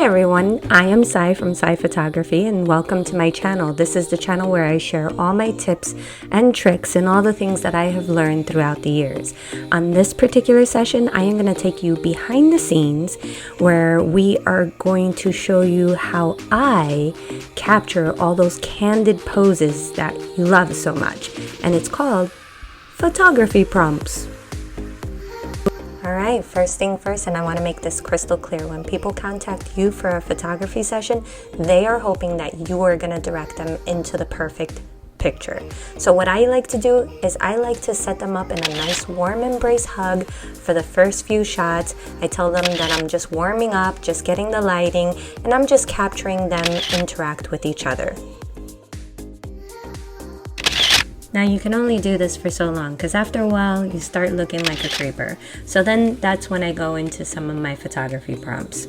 everyone, I am Sai from Sai Photography and welcome to my channel. This is the channel where I share all my tips and tricks and all the things that I have learned throughout the years. On this particular session, I am going to take you behind the scenes where we are going to show you how I capture all those candid poses that you love so much. And it's called photography prompts. Alright, first thing first, and I want to make this crystal clear. When people contact you for a photography session, they are hoping that you are going to direct them into the perfect picture. So what I like to do is I like to set them up in a nice warm embrace hug for the first few shots. I tell them that I'm just warming up, just getting the lighting, and I'm just capturing them interact with each other. Now you can only do this for so long because after a while you start looking like a creeper. So then that's when I go into some of my photography prompts.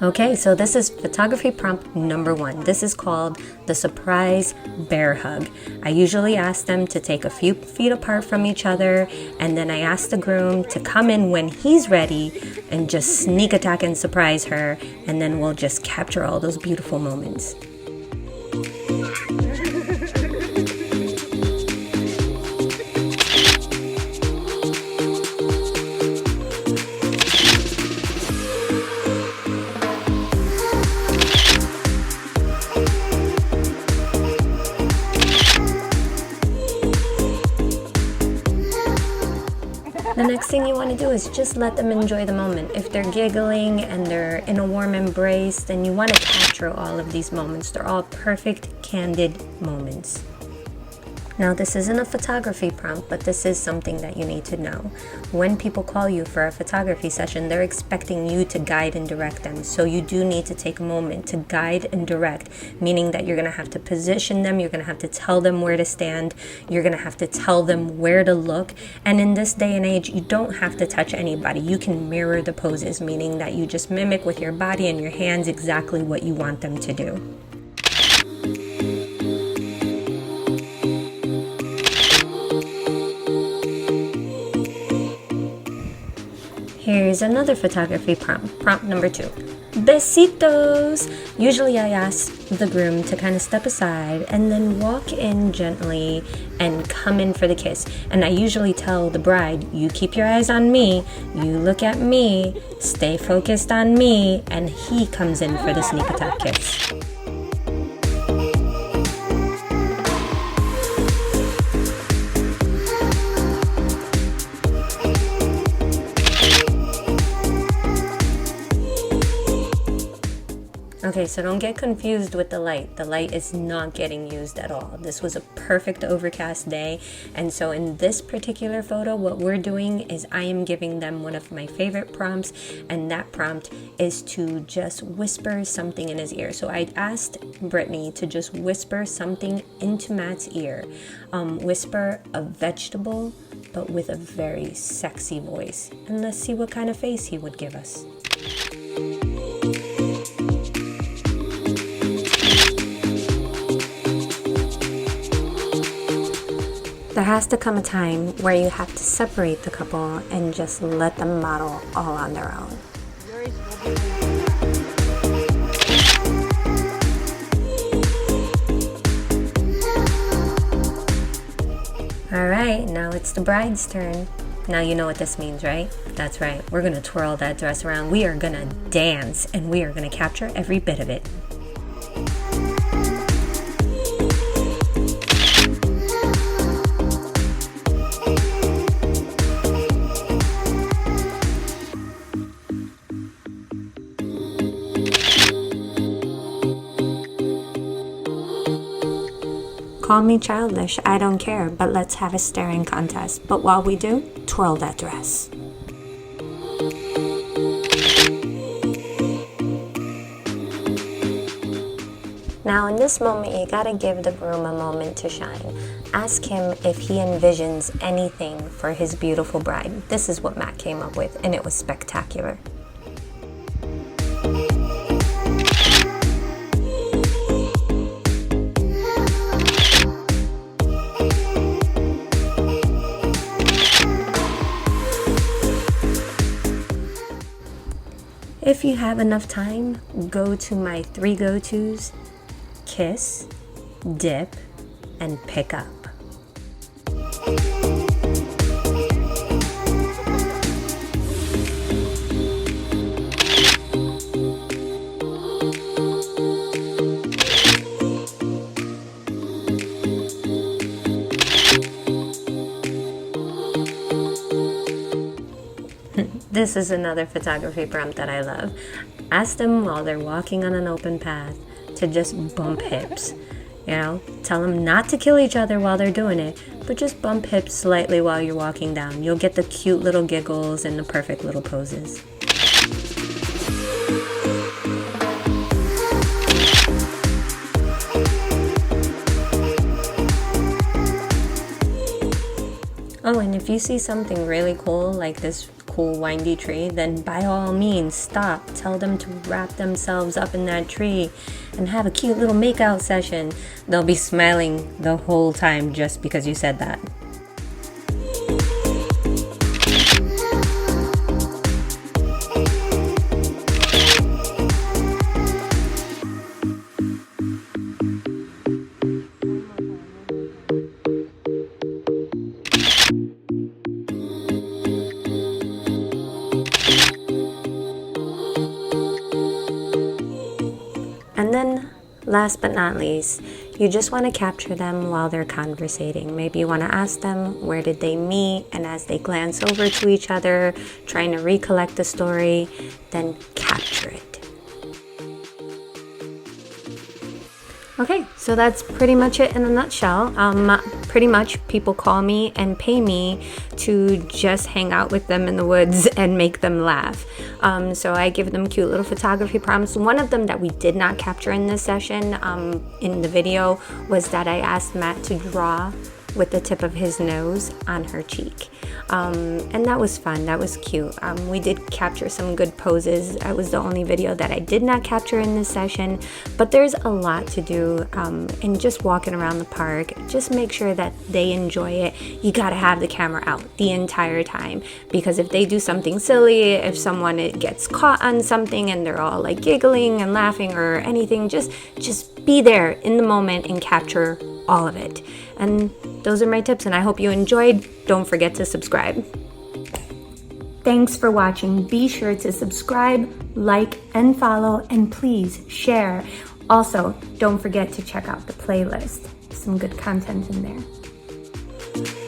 Okay, so this is photography prompt number 1. This is called the surprise bear hug. I usually ask them to take a few feet apart from each other, and then I ask the groom to come in when he's ready and just sneak attack and surprise her, and then we'll just capture all those beautiful moments. The next thing you want to do is just let them enjoy the moment. If they're giggling and they're in a warm embrace, then you want to capture all of these moments. They're all perfect, candid moments. Now, this isn't a photography prompt, but this is something that you need to know. When people call you for a photography session, they're expecting you to guide and direct them. So you do need to take a moment to guide and direct, meaning that you're going to have to position them, you're going to have to tell them where to stand, you're going to have to tell them where to look. And in this day and age, you don't have to touch anybody. You can mirror the poses, meaning that you just mimic with your body and your hands exactly what you want them to do. Here's another photography prompt. Prompt number 2. Besitos! Usually I ask the groom to kind of step aside and then walk in gently and come in for the kiss. And I usually tell the bride, you keep your eyes on me, you look at me, stay focused on me, and he comes in for the sneak attack kiss. Okay, so don't get confused with the light. The light is not getting used at all. This was a perfect overcast day, and so in this particular photo, what we're doing is I am giving them one of my favorite prompts, and that prompt is to just whisper something in his ear. So I asked Brittany to just whisper something into Matt's ear. Whisper a vegetable, but with a very sexy voice. And let's see what kind of face he would give us. There has to come a time where you have to separate the couple and just let them model all on their own. Alright, now it's the bride's turn. Now you know what this means, right? That's right, we're gonna twirl that dress around, we are gonna dance, and we are gonna capture every bit of it. Call me childish, I don't care, but let's have a staring contest. But while we do, twirl that dress. Now in this moment, you gotta give the groom a moment to shine. Ask him if he envisions anything for his beautiful bride. This is what Matt came up with, and it was spectacular. If you have enough time, go to my 3 go-tos: kiss, dip, and pick up. This is another photography prompt that I love. Ask them while they're walking on an open path to just bump hips. You know, tell them not to kill each other while they're doing it, but just bump hips slightly while you're walking down. You'll get the cute little giggles and the perfect little poses. Oh, and if you see something really cool, like this cool windy tree, then by all means stop. Tell them to wrap themselves up in that tree and have a cute little makeout session. They'll be smiling the whole time just because you said that. And then, last but not least, you just want to capture them while they're conversating. Maybe you want to ask them, where did they meet? And as they glance over to each other, trying to recollect the story, then capture it. Okay, so that's pretty much it in a nutshell. Pretty much people call me and pay me to just hang out with them in the woods and make them laugh. So I give them cute little photography prompts. One of them that we did not capture in this session, in the video, was that I asked Matt to draw with the tip of his nose on her cheek. And that was fun, that was cute. We did capture some good poses. That was the only video that I did not capture in this session, but there's a lot to do in just walking around the park. Just make sure that they enjoy it. You gotta have the camera out the entire time, because if they do something silly, if someone gets caught on something and they're all like giggling and laughing or anything, just be there in the moment and capture all of it. And those are my tips, and I hope you enjoyed. Don't forget to subscribe. Thanks for watching. Be sure to subscribe, like, and follow, and please share. Also, don't forget to check out the playlist. Some good content in there.